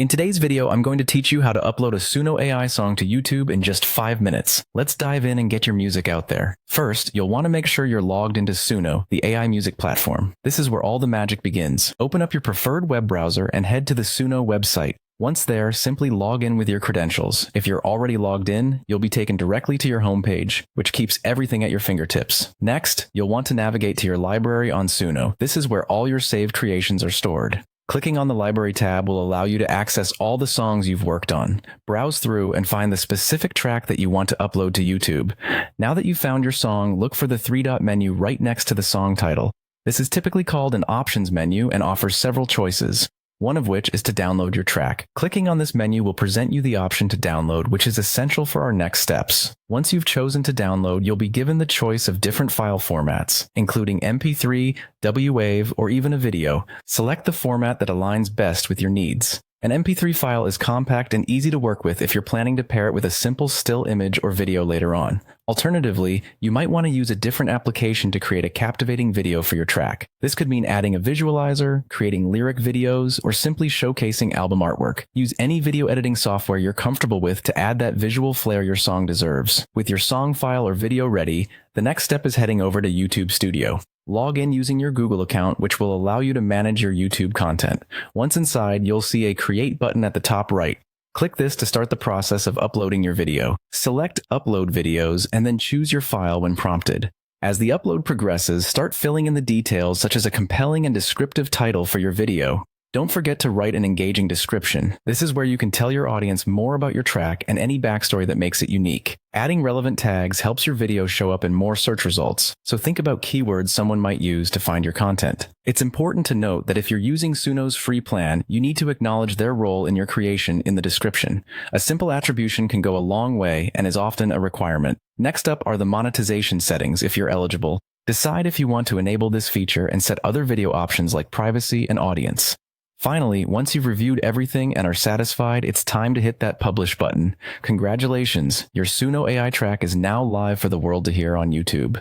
In today's video, I'm going to teach you how to upload a Suno AI song to YouTube in just 5 minutes. Let's dive in and get your music out there. First, you'll want to make sure you're logged into Suno, the AI music platform. This is where all the magic begins. Open up your preferred web browser and head to the Suno website. Once there, simply log in with your credentials. If you're already logged in, you'll be taken directly to your homepage, which keeps everything at your fingertips. Next, you'll want to navigate to your library on Suno. This is where all your saved creations are stored. Clicking on the Library tab will allow you to access all the songs you've worked on. Browse through and find the specific track that you want to upload to YouTube. Now that you've found your song, look for the three-dot menu right next to the song title. This is typically called an options menu and offers several choices, one of which is to download your track. Clicking on this menu will present you the option to download, which is essential for our next steps. Once you've chosen to download, you'll be given the choice of different file formats, including MP3, WAV, or even a video. Select the format that aligns best with your needs. An MP3 file is compact and easy to work with if you're planning to pair it with a simple still image or video later on. Alternatively, you might want to use a different application to create a captivating video for your track. This could mean adding a visualizer, creating lyric videos, or simply showcasing album artwork. Use any video editing software you're comfortable with to add that visual flair your song deserves. With your song file or video ready, the next step is heading over to YouTube Studio. Log in using your Google account, which will allow you to manage your YouTube content. Once inside, you'll see a Create button at the top right. Click this to start the process of uploading your video. Select Upload Videos and then choose your file when prompted. As the upload progresses, start filling in the details such as a compelling and descriptive title for your video. Don't forget to write an engaging description. This is where you can tell your audience more about your track and any backstory that makes it unique. Adding relevant tags helps your video show up in more search results, so think about keywords someone might use to find your content. It's important to note that if you're using Suno's free plan, you need to acknowledge their role in your creation in the description. A simple attribution can go a long way and is often a requirement. Next up are the monetization settings if you're eligible. Decide if you want to enable this feature and set other video options like privacy and audience. Finally, once you've reviewed everything and are satisfied, it's time to hit that publish button. Congratulations, your Suno AI track is now live for the world to hear on YouTube.